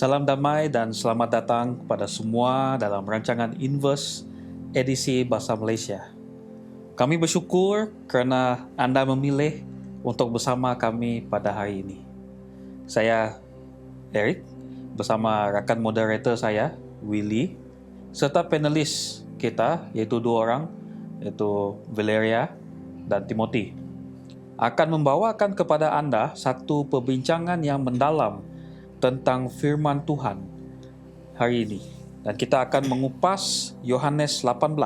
Salam damai dan selamat datang kepada semua dalam rancangan Inverse edisi Bahasa Malaysia. Kami bersyukur kerana anda memilih untuk bersama kami pada hari ini. Saya Eric bersama rakan moderator saya, Willy, serta panelis kita iaitu dua orang, iaitu Valeria dan Timothy, akan membawakan kepada anda satu perbincangan yang mendalam tentang firman Tuhan hari ini. Dan kita akan mengupas Yohanes 18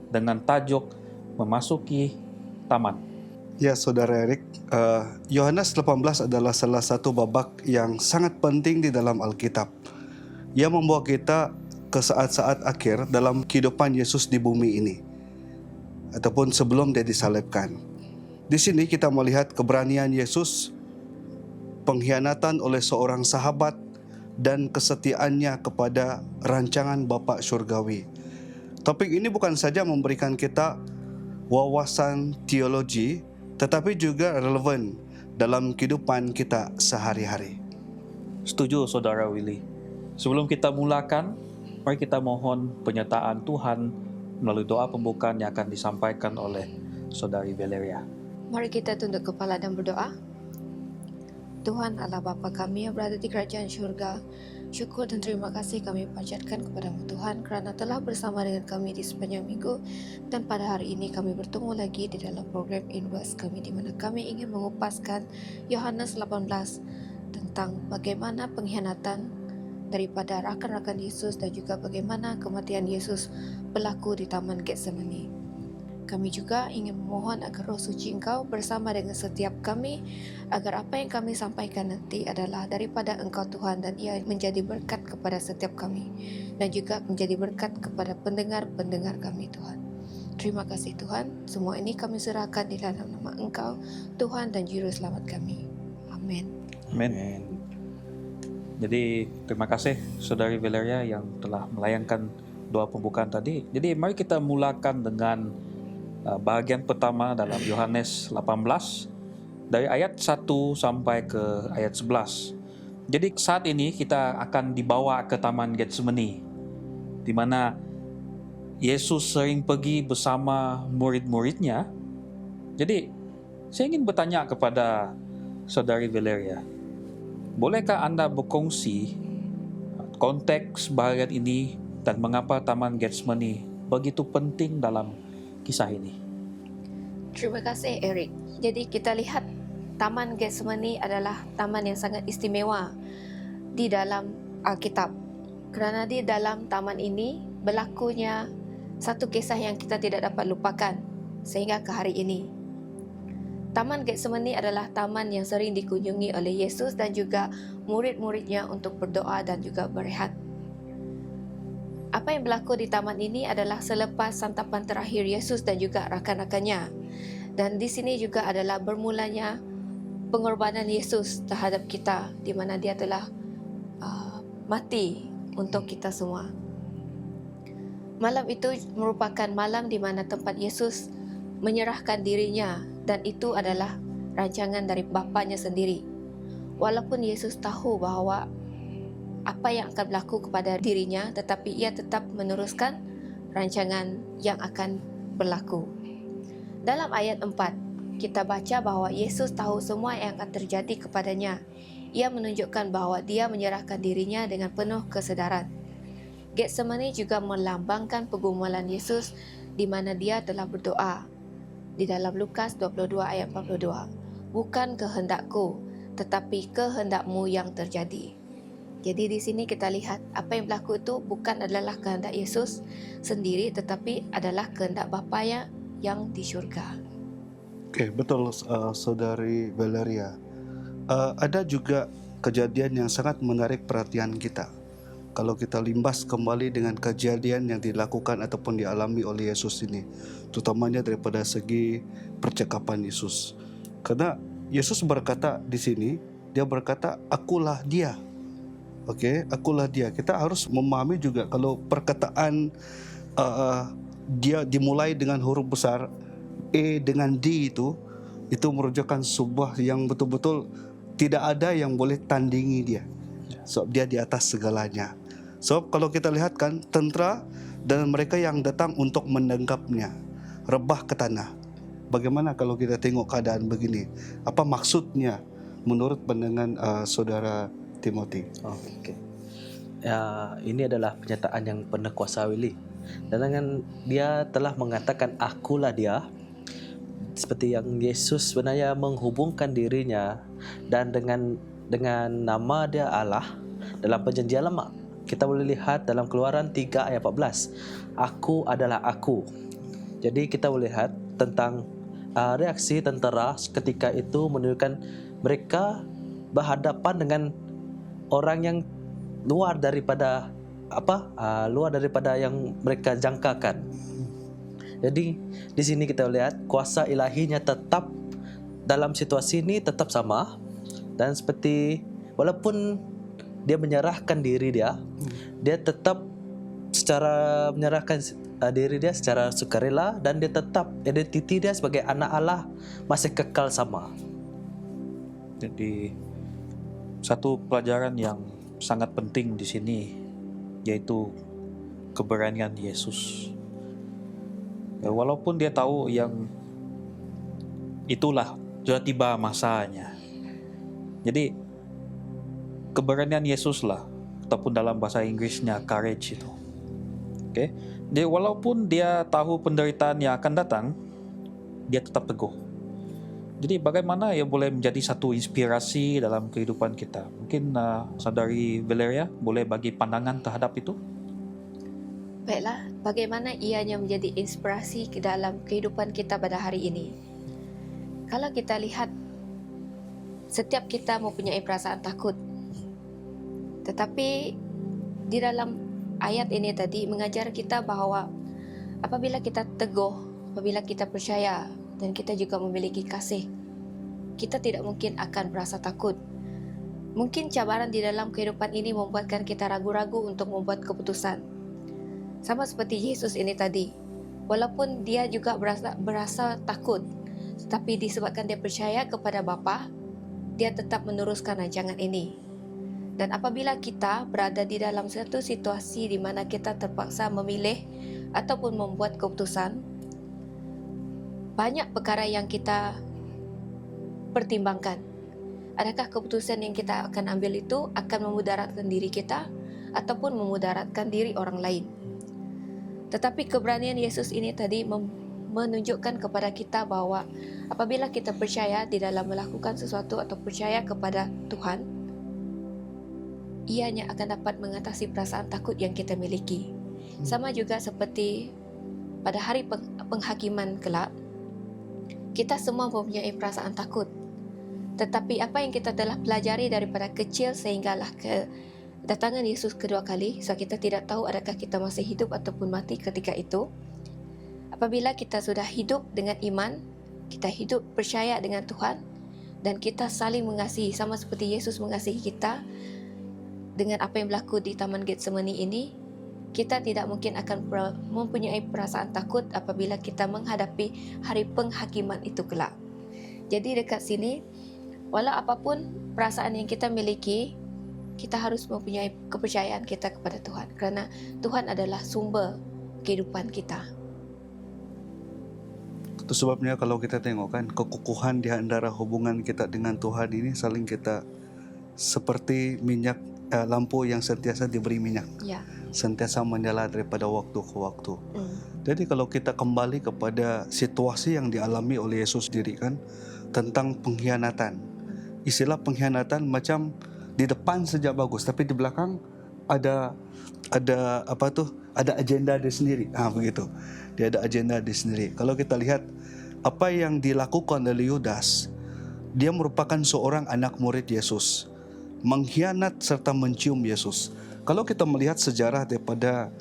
dengan tajuk Memasuki Taman. Ya, Saudara Erik, Yohanes 18 adalah salah satu babak yang sangat penting di dalam Alkitab. Ia membawa kita ke saat-saat akhir dalam kehidupan Yesus di bumi ini, ataupun sebelum dia disalibkan. Di sini kita melihat keberanian Yesus, pengkhianatan oleh seorang sahabat, dan kesetiaannya kepada rancangan Bapa Syurgawi. Topik ini bukan saja memberikan kita wawasan teologi, tetapi juga relevan dalam kehidupan kita sehari-hari. Setuju, Saudara Willy. Sebelum kita mulakan, mari kita mohon penyertaan Tuhan melalui doa pembukaan yang akan disampaikan oleh Saudari Valeria. Mari kita tunduk kepala dan berdoa. Tuhan Allah Bapa kami yang berada di kerajaan syurga, syukur dan terima kasih kami panjatkan kepadamu Tuhan kerana telah bersama dengan kami di sepanjang minggu, dan pada hari ini kami bertemu lagi di dalam program Inverse kami, di mana kami ingin mengupaskan Yohanes 18 tentang bagaimana pengkhianatan daripada rakan-rakan Yesus dan juga bagaimana kematian Yesus berlaku di Taman Getsemani. Kami juga ingin memohon agar Roh Suci Engkau bersama dengan setiap kami, agar apa yang kami sampaikan nanti adalah daripada Engkau Tuhan, dan ia menjadi berkat kepada setiap kami dan juga menjadi berkat kepada pendengar-pendengar kami Tuhan. Terima kasih Tuhan, semua ini kami serahkan di dalam nama Engkau Tuhan dan Juru Selamat kami. Amin. Amin. Jadi terima kasih Saudari Valeria yang telah melayangkan doa pembukaan tadi. Jadi mari kita mulakan dengan bahagian pertama dalam Yohanes 18 dari ayat 1 sampai ke ayat 11. Jadi saat ini kita akan dibawa ke Taman Getsemani, di mana Yesus sering pergi bersama murid-muridnya. Jadi saya ingin bertanya kepada Saudari Valeria, bolehkah anda berkongsi konteks bahagian ini dan mengapa Taman Getsemani begitu penting dalam kisah ini? Terima kasih Eric. Jadi kita lihat Taman Getsemani adalah taman yang sangat istimewa di dalam Alkitab, kerana di dalam taman ini berlakunya satu kisah yang kita tidak dapat lupakan sehingga ke hari ini. Taman Getsemani adalah taman yang sering dikunjungi oleh Yesus dan juga murid-muridnya untuk berdoa dan juga berehat. Apa yang berlaku di taman ini adalah selepas santapan terakhir Yesus dan juga rakan-rakannya. Dan di sini juga adalah bermulanya pengorbanan Yesus terhadap kita, di mana dia telah mati untuk kita semua. Malam itu merupakan malam di mana tempat Yesus menyerahkan dirinya, dan itu adalah rancangan dari Bapanya sendiri. Walaupun Yesus tahu bahawa apa yang akan berlaku kepada dirinya, tetapi ia tetap meneruskan rancangan yang akan berlaku. Dalam ayat 4, kita baca bahawa Yesus tahu semua yang akan terjadi kepadanya. Ia menunjukkan bahawa dia menyerahkan dirinya dengan penuh kesedaran. Getsemani juga melambangkan pergumulan Yesus di mana dia telah berdoa. Di dalam Lukas 22 ayat 42, bukan kehendakku, tetapi kehendakmu yang terjadi. Jadi di sini kita lihat apa yang berlaku itu bukan adalah kehendak Yesus sendiri, tetapi adalah kehendak Bapanya yang di syurga. Oke, betul, Saudari Valeria. Ada juga kejadian yang sangat menarik perhatian kita. Kalau kita limbas kembali dengan kejadian yang dilakukan ataupun dialami oleh Yesus ini, terutamanya daripada segi percakapan Yesus. Karena Yesus berkata di sini, dia berkata, akulah dia. Okey, akulah dia. Kita harus memahami juga kalau perkataan dia dimulai dengan huruf besar A dengan D itu merujukan sebuah yang betul-betul tidak ada yang boleh tandingi dia. Sebab dia di atas segalanya. Sebab kalau kita lihat kan, tentera dan mereka yang datang untuk menangkapnya rebah ke tanah. Bagaimana kalau kita tengok keadaan begini? Apa maksudnya menurut pandangan saudara Timothy? Oke. Ya, ini adalah pernyataan yang penuh kuasa Willy. Dan dengan dia telah mengatakan akulah dia, seperti yang Yesus sebenarnya menghubungkan dirinya dan dengan nama dia Allah dalam perjanjian lama. Kita boleh lihat dalam Keluaran 3 ayat 14. Aku adalah aku. Jadi kita boleh lihat tentang reaksi tentera ketika itu menunjukkan mereka berhadapan dengan orang yang luar daripada yang mereka jangkakan. Jadi di sini kita lihat kuasa ilahinya tetap dalam situasi ini tetap sama, dan seperti walaupun dia menyerahkan diri dia tetap secara menyerahkan diri dia secara sukarela, dan dia tetap identiti dia sebagai anak Allah masih kekal sama. Jadi satu pelajaran yang sangat penting di sini yaitu keberanian Yesus. Ya, walaupun dia tahu yang itulah sudah tiba masanya. Jadi keberanian Yesus lah, ataupun dalam bahasa Inggrisnya courage itu. Oke. Jadi walaupun dia tahu penderitaan yang akan datang, dia tetap teguh. Jadi bagaimana ia boleh menjadi satu inspirasi dalam kehidupan kita? Mungkin Saudari Valeria boleh bagi pandangan terhadap itu? Baiklah, bagaimana ianya menjadi inspirasi ke dalam kehidupan kita pada hari ini? Kalau kita lihat, setiap kita mempunyai perasaan takut. Tetapi di dalam ayat ini tadi mengajar kita bahawa apabila kita teguh, apabila kita percaya dan kita juga memiliki kasih, kita tidak mungkin akan merasa takut. Mungkin cabaran di dalam kehidupan ini membuatkan kita ragu-ragu untuk membuat keputusan. Sama seperti Yesus ini tadi, walaupun dia juga berasa takut, tetapi disebabkan dia percaya kepada Bapa, dia tetap meneruskan rancangan ini. Dan apabila kita berada di dalam satu situasi di mana kita terpaksa memilih ataupun membuat keputusan, banyak perkara yang kita pertimbangkan. Adakah keputusan yang kita akan ambil itu akan memudaratkan diri kita ataupun memudaratkan diri orang lain? Tetapi keberanian Yesus ini tadi menunjukkan kepada kita bahawa apabila kita percaya di dalam melakukan sesuatu atau percaya kepada Tuhan, ianya akan dapat mengatasi perasaan takut yang kita miliki. Sama juga seperti pada hari penghakiman kelak, kita semua mempunyai perasaan takut. Tetapi apa yang kita telah pelajari daripada kecil sehinggalah kedatangan Yesus kedua kali, so kita tidak tahu adakah kita masih hidup ataupun mati ketika itu. Apabila kita sudah hidup dengan iman, kita hidup percaya dengan Tuhan, dan kita saling mengasihi sama seperti Yesus mengasihi kita, dengan apa yang berlaku di Taman Getsemani ini, kita tidak mungkin akan mempunyai perasaan takut apabila kita menghadapi hari penghakiman itu kelak. Jadi dekat sini, walau apapun perasaan yang kita miliki, kita harus mempunyai kepercayaan kita kepada Tuhan, kerana Tuhan adalah sumber kehidupan kita. Itu sebabnya kalau kita tengok kan, kekukuhan di antara hubungan kita dengan Tuhan ini saling kita seperti minyak lampu yang sentiasa diberi minyak, sentiasa menyala daripada waktu ke waktu. Jadi kalau kita kembali kepada situasi yang dialami oleh Yesus sendiri kan, tentang pengkhianatan. Istilah pengkhianatan macam di depan saja bagus, tapi di belakang ada agenda dia sendiri. Begitu. Dia ada agenda dia sendiri. Kalau kita lihat apa yang dilakukan oleh Yudas, dia merupakan seorang anak murid Yesus, mengkhianat serta mencium Yesus. Kalau kita melihat sejarah daripada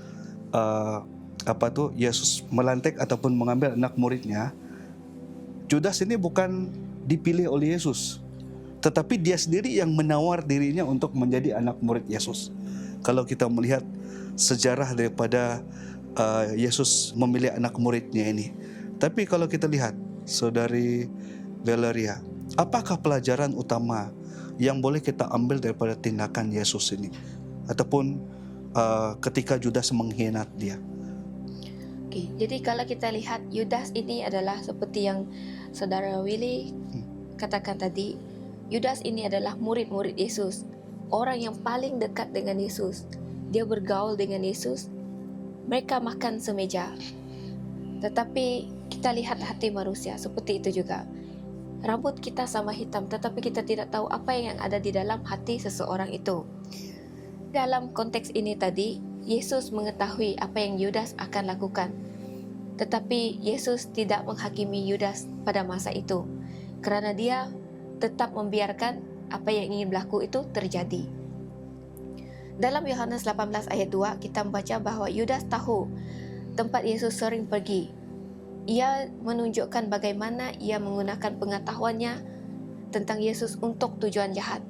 Yesus melantik ataupun mengambil anak muridnya, Judas ini bukan dipilih oleh Yesus, tetapi dia sendiri yang menawar dirinya untuk menjadi anak murid Yesus. Kalau kita melihat sejarah daripada Yesus memilih anak muridnya ini. Tapi kalau kita lihat, Saudari Valeria, apakah pelajaran utama yang boleh kita ambil daripada tindakan Yesus ini, ataupun ketika Judas mengkhianat dia? Okey, jadi kalau kita lihat Yudas ini adalah seperti yang Saudara Willy katakan tadi, Yudas ini adalah murid-murid Yesus, orang yang paling dekat dengan Yesus. Dia bergaul dengan Yesus, mereka makan semeja. Tetapi kita lihat hati manusia seperti itu juga. Rambut kita sama hitam, tetapi kita tidak tahu apa yang ada di dalam hati seseorang itu. Dalam konteks ini tadi, Yesus mengetahui apa yang Yudas akan lakukan. Tetapi Yesus tidak menghakimi Yudas pada masa itu, kerana dia tetap membiarkan apa yang ingin berlaku itu terjadi. Dalam Yohanes 18 ayat 2, kita membaca bahawa Yudas tahu tempat Yesus sering pergi. Ia menunjukkan bagaimana ia menggunakan pengetahuannya tentang Yesus untuk tujuan jahat.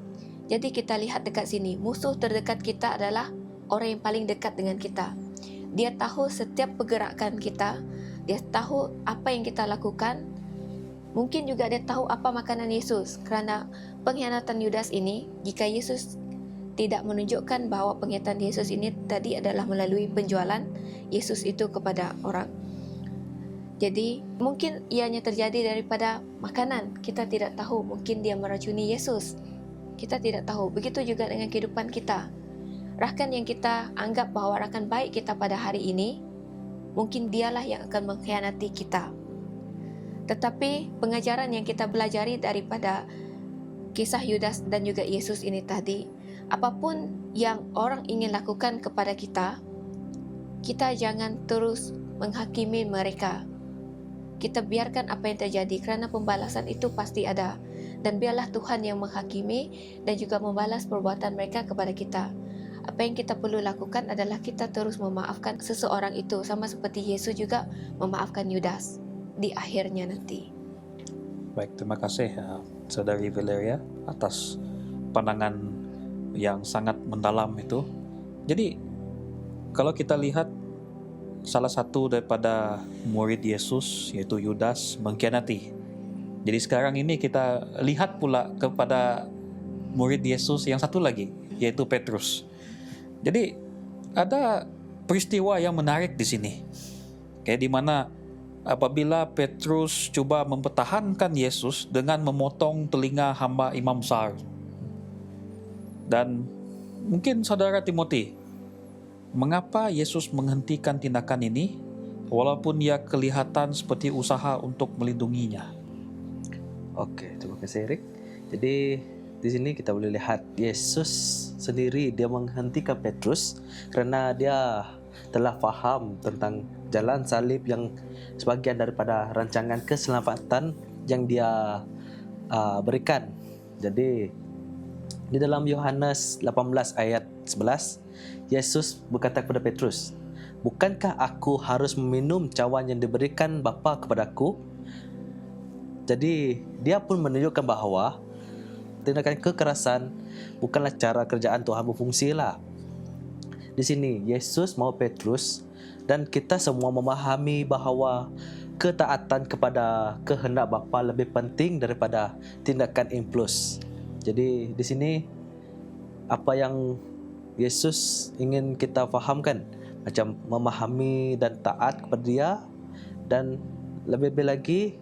Jadi kita lihat dekat sini, musuh terdekat kita adalah orang yang paling dekat dengan kita. Dia tahu setiap pergerakan kita, dia tahu apa yang kita lakukan. Mungkin juga dia tahu apa makanan Yesus, kerana pengkhianatan Yudas ini, jika Yesus tidak menunjukkan bahawa pengkhianatan Yesus ini tadi adalah melalui penjualan Yesus itu kepada orang. Jadi mungkin ianya terjadi daripada makanan. Kita tidak tahu, mungkin dia meracuni Yesus. Kita tidak tahu. Begitu juga dengan kehidupan kita. Rakan yang kita anggap bahawa rakan baik kita pada hari ini, mungkin dialah yang akan mengkhianati kita. Tetapi pengajaran yang kita belajari daripada kisah Yudas dan juga Yesus ini tadi, apapun yang orang ingin lakukan kepada kita, kita jangan terus menghakimi mereka. Kita biarkan apa yang terjadi, kerana pembalasan itu pasti ada. Dan biarlah Tuhan yang menghakimi dan juga membalas perbuatan mereka kepada kita. Apa yang kita perlu lakukan adalah kita terus memaafkan seseorang itu, sama seperti Yesus juga memaafkan Yudas di akhirnya nanti. Baik, terima kasih Saudari Valeria atas pandangan yang sangat mendalam itu. Jadi kalau kita lihat salah satu daripada murid Yesus yaitu Yudas mengkhianati. Jadi sekarang ini kita lihat pula kepada murid Yesus yang satu lagi yaitu Petrus. Jadi ada peristiwa yang menarik di sini. Di mana apabila Petrus coba mempertahankan Yesus dengan memotong telinga hamba imam besar. Dan mungkin saudara Timothy, mengapa Yesus menghentikan tindakan ini walaupun ia kelihatan seperti usaha untuk melindunginya? Oke, terima kasih Erik. Jadi di sini kita boleh lihat Yesus sendiri dia menghentikan Petrus kerana dia telah faham tentang jalan salib yang sebagian daripada rancangan keselamatan yang dia berikan. Jadi di dalam Yohanes 18 ayat 11, Yesus berkata kepada Petrus, "Bukankah aku harus meminum cawan yang diberikan Bapa kepadaku?" Jadi dia pun menunjukkan bahawa tindakan kekerasan bukanlah cara kerjaan Tuhan berfungsi lah. Di sini Yesus mau Petrus dan kita semua memahami bahawa ketaatan kepada kehendak Bapa lebih penting daripada tindakan impuls. Jadi di sini apa yang Yesus ingin kita fahamkan, macam memahami dan taat kepada Dia, dan lebih-lebih lagi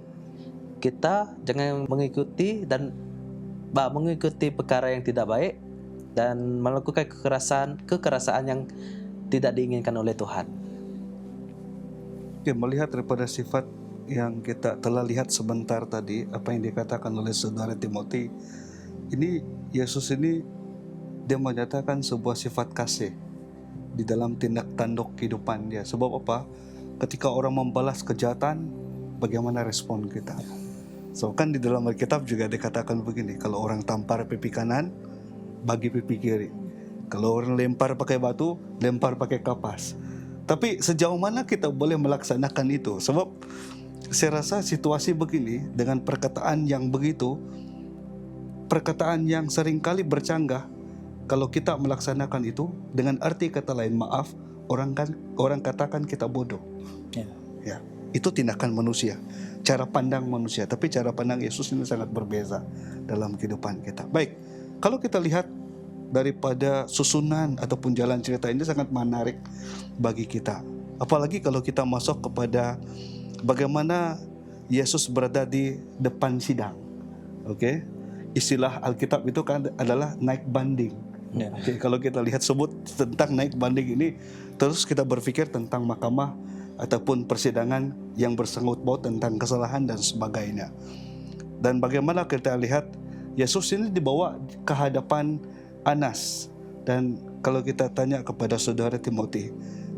kita jangan mengikuti perkara yang tidak baik dan melakukan kekerasan yang tidak diinginkan oleh Tuhan. Oke, melihat daripada sifat yang kita telah lihat sebentar tadi, apa yang dikatakan oleh saudara Timothy, ini Yesus ini dia menyatakan sebuah sifat kasih di dalam tindak tanduk kehidupan dia. Sebab apa? Ketika orang membalas kejahatan, bagaimana respon kita? So kan di dalam Alkitab juga dikatakan begini, kalau orang tampar pipi kanan, bagi pipi kiri. Kalau orang lempar pakai batu, lempar pakai kapas. Tapi sejauh mana kita boleh melaksanakan itu? Sebab saya rasa situasi begini dengan perkataan yang begitu, perkataan yang seringkali bercanggah, kalau kita melaksanakan itu dengan arti kata lain, maaf, orang katakan kita bodoh. Ya, itu tindakan manusia, cara pandang manusia. Tapi cara pandang Yesus ini sangat berbeza dalam kehidupan kita. Baik, Kalau kita lihat daripada susunan ataupun jalan cerita ini sangat menarik bagi kita. Apalagi kalau kita masuk kepada bagaimana Yesus berada di depan sidang. Oke. Istilah Alkitab itu kan adalah naik banding. Ya. Oke, kalau kita lihat sebut tentang naik banding ini, terus kita berpikir tentang mahkamah ataupun persidangan yang bersangkut paut tentang kesalahan dan sebagainya. Dan bagaimana kita lihat Yesus ini dibawa ke hadapan Anas. Dan kalau kita tanya kepada saudara Timothy,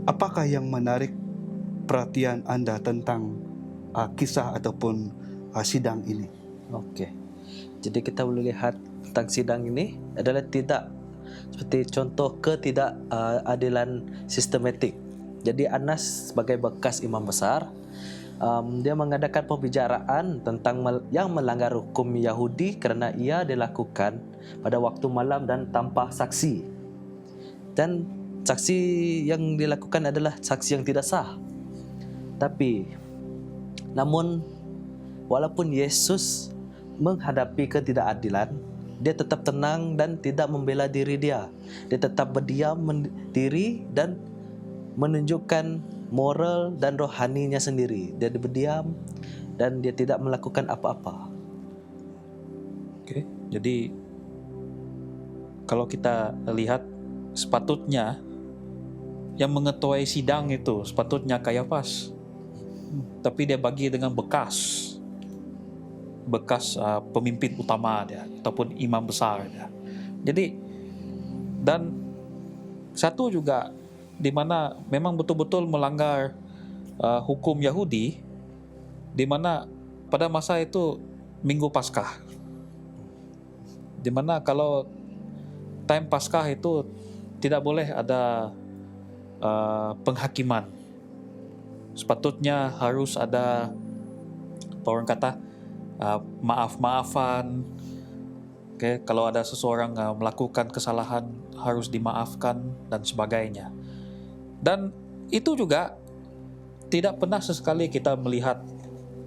apakah yang menarik perhatian Anda tentang kisah ataupun sidang ini? Oke. Jadi kita boleh lihat tentang sidang ini adalah tidak seperti contoh ketidakadilan sistematik. Jadi Anas sebagai bekas imam besar, dia mengadakan pembicaraan tentang yang melanggar hukum Yahudi kerana ia dilakukan pada waktu malam dan tanpa saksi. Dan saksi yang dilakukan adalah saksi yang tidak sah. Namun walaupun Yesus menghadapi ketidakadilan, dia tetap tenang dan tidak membela diri dia. Dia tetap berdiam diri dan menunjukkan moral dan rohaninya sendiri. Dia berdiam dan dia tidak melakukan apa-apa. Oke, jadi kalau kita lihat sepatutnya yang mengetuai sidang itu sepatutnya Kayafas, tapi dia bagi dengan bekas pemimpin utama dia ataupun imam besar dia. Jadi dan satu juga di mana memang betul-betul melanggar hukum Yahudi, di mana pada masa itu Minggu Paskah, di mana kalau time Paskah itu tidak boleh ada penghakiman. Sepatutnya harus ada orang kata maaf-maafan. Okay, kalau ada seseorang melakukan kesalahan harus dimaafkan dan sebagainya. Dan itu juga tidak pernah sesekali kita melihat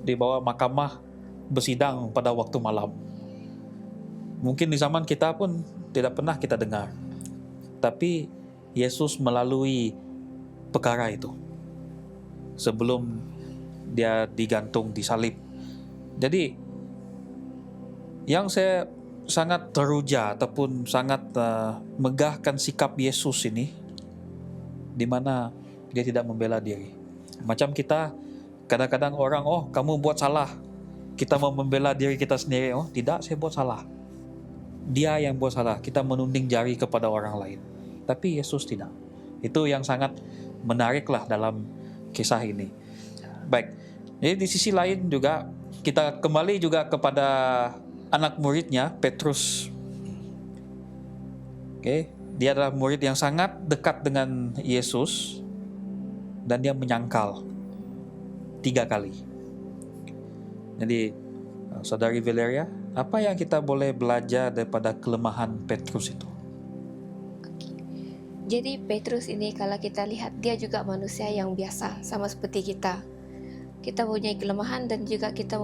di bawah mahkamah bersidang pada waktu malam. Mungkin di zaman kita pun tidak pernah kita dengar. Tapi Yesus melalui perkara itu sebelum dia digantung di salib. Jadi yang saya sangat teruja ataupun sangat megahkan sikap Yesus ini, di mana dia tidak membela diri. Macam kita kadang-kadang orang, kamu buat salah, kita mau membela diri kita sendiri. Tidak, saya buat salah. Dia yang buat salah, kita menunding jari kepada orang lain. Tapi Yesus tidak. Itu yang sangat menariklah dalam kisah ini. Baik, jadi di sisi lain juga kita kembali juga kepada anak muridnya, Petrus. Oke, dia adalah murid yang sangat dekat dengan Yesus dan dia menyangkal 3 kali. Jadi, Saudari Valeria, apa yang kita boleh belajar daripada kelemahan Petrus itu? Jadi Petrus ini kalau kita lihat dia juga manusia yang biasa sama seperti kita. Kita punya kelemahan dan juga kita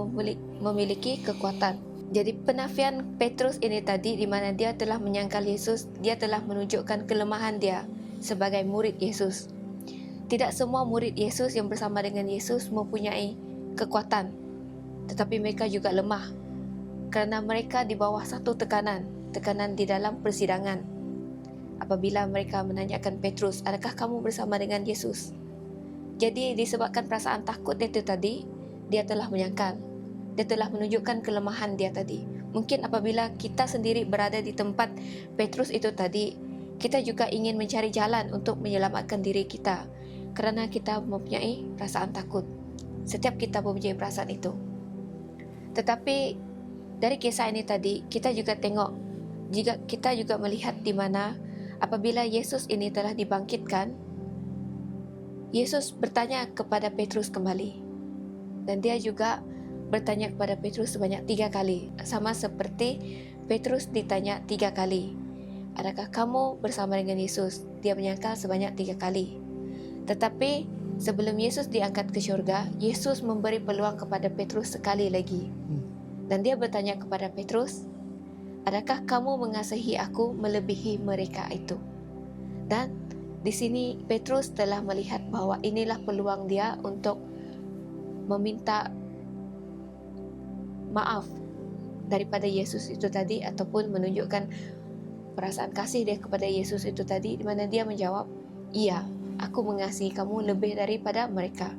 memiliki kekuatan. Jadi penafian Petrus ini tadi di mana dia telah menyangkal Yesus, dia telah menunjukkan kelemahan dia sebagai murid Yesus. Tidak semua murid Yesus yang bersama dengan Yesus mempunyai kekuatan, tetapi mereka juga lemah kerana mereka di bawah satu tekanan di dalam persidangan. Apabila mereka menanyakan Petrus, adakah kamu bersama dengan Yesus? Jadi disebabkan perasaan takut itu tadi, dia telah menyangkal. Dia telah menunjukkan kelemahan dia tadi. Mungkin apabila kita sendiri berada di tempat Petrus itu tadi, kita juga ingin mencari jalan untuk menyelamatkan diri kita. Kerana kita mempunyai perasaan takut. Setiap kita mempunyai perasaan itu. Tetapi dari kisah ini tadi, kita juga tengok, kita juga melihat di mana apabila Yesus ini telah dibangkitkan, Yesus bertanya kepada Petrus kembali. Dan dia juga bertanya kepada Petrus sebanyak 3 kali. Sama seperti Petrus ditanya 3 kali. Adakah kamu bersama dengan Yesus? Dia menyangkal sebanyak 3 kali. Tetapi sebelum Yesus diangkat ke syurga, Yesus memberi peluang kepada Petrus sekali lagi. Dan dia bertanya kepada Petrus, adakah kamu mengasihi aku melebihi mereka itu? Dan di sini Petrus telah melihat bahwa inilah peluang dia untuk meminta maaf daripada Yesus itu tadi, ataupun menunjukkan perasaan kasih dia kepada Yesus itu tadi, di mana dia menjawab, iya, aku mengasihi kamu lebih daripada mereka.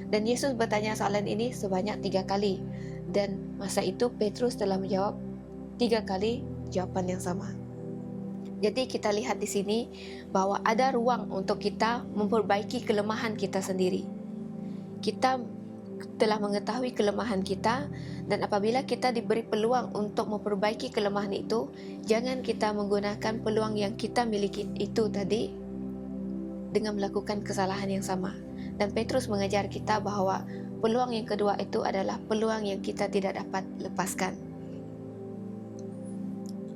Dan Yesus bertanya soalan ini sebanyak 3 kali. Dan masa itu Petrus telah menjawab 3 kali jawaban yang sama. Jadi kita lihat di sini bahwa ada ruang untuk kita memperbaiki kelemahan kita sendiri. Kita telah mengetahui kelemahan kita, dan apabila kita diberi peluang untuk memperbaiki kelemahan itu, jangan kita menggunakan peluang yang kita miliki itu tadi dengan melakukan kesalahan yang sama. Dan Petrus mengajar kita bahwa peluang yang kedua itu adalah peluang yang kita tidak dapat lepaskan.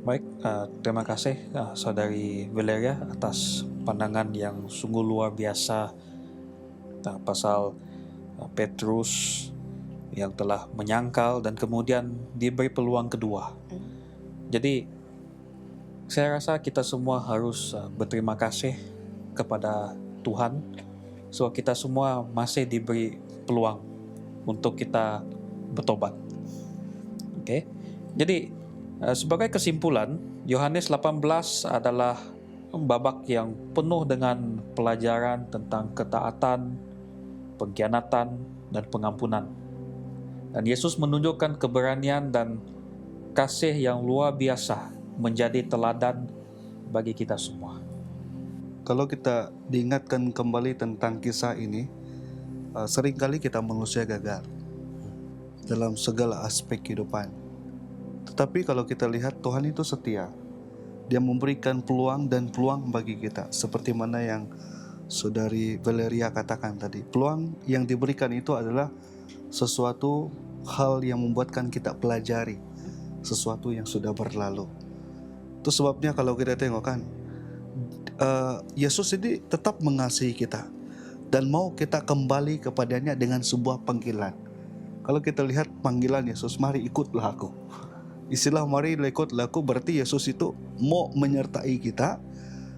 Baik, terima kasih Saudari Valeria atas pandangan yang sungguh luar biasa pasal Petrus yang telah menyangkal dan kemudian diberi peluang kedua. Jadi saya rasa kita semua harus berterima kasih kepada Tuhan sebab kita semua masih diberi peluang untuk kita bertobat. Oke. Jadi sebagai kesimpulan, Yohanes 18 adalah babak yang penuh dengan pelajaran tentang ketaatan, pengkhianatan, dan pengampunan. Dan Yesus menunjukkan keberanian dan kasih yang luar biasa menjadi teladan bagi kita semua. Kalau kita diingatkan kembali tentang kisah ini, seringkali kita manusia gagal dalam segala aspek kehidupan. Tetapi kalau kita lihat, Tuhan itu setia. Dia memberikan peluang dan peluang bagi kita. Seperti mana yang Saudari Valeria katakan tadi. Peluang yang diberikan itu adalah sesuatu hal yang membuatkan kita pelajari sesuatu yang sudah berlalu. Itu sebabnya kalau kita tengok kan, Yesus ini tetap mengasihi kita dan mau kita kembali kepadanya dengan sebuah panggilan. Kalau kita lihat panggilan Yesus, mari ikutlah aku. Istilah mari ikutlah aku berarti Yesus itu mau menyertai kita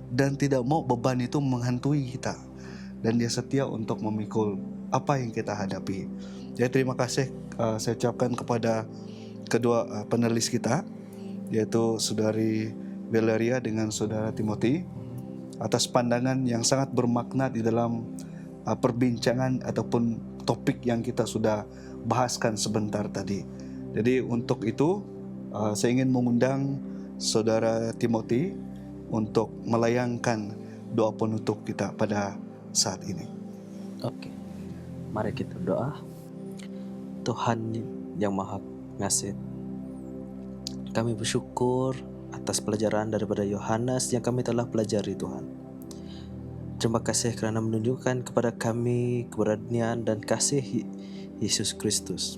dan tidak mau beban itu menghantui kita. Dan dia setia untuk memikul apa yang kita hadapi. Jadi terima kasih saya ucapkan kepada kedua panelis kita, yaitu Saudari Valeria dengan Saudara Timothy, atas pandangan yang sangat bermakna di dalam perbincangan ataupun topik yang kita sudah bahaskan sebentar tadi. Jadi untuk itu saya ingin mengundang Saudara Timothy untuk melayangkan doa penutup kita pada saat ini. Oke, mari kita doa. Tuhan yang Maha Ngasih, kami bersyukur atas pelajaran daripada Yohanes yang kami telah pelajari, Tuhan. Terima kasih kerana menunjukkan kepada kami keberanian dan kasih Yesus Kristus.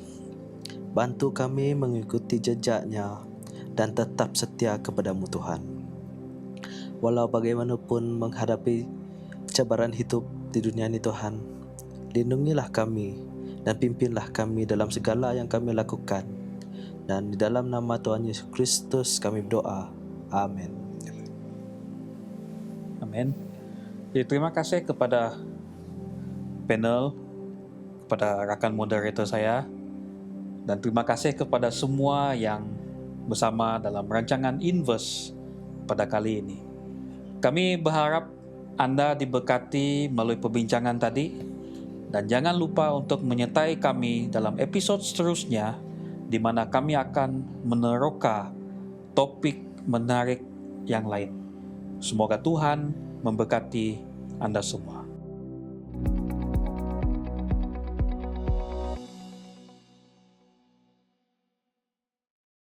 Bantu kami mengikuti jejaknya dan tetap setia kepadamu, Tuhan. Walau bagaimanapun menghadapi cabaran hidup di dunia ini, Tuhan, lindungilah kami dan pimpinlah kami dalam segala yang kami lakukan. Dan di dalam nama Tuhan Yesus Kristus kami berdoa. Amin. Amin. Jadi terima kasih kepada panel, kepada rakan moderator saya, dan terima kasih kepada semua yang bersama dalam rancangan Inverse pada kali ini. Kami berharap Anda diberkati melalui perbincangan tadi, dan jangan lupa untuk menyertai kami dalam episod seterusnya di mana kami akan meneroka topik menarik yang lain. Semoga Tuhan memberkati Anda semua.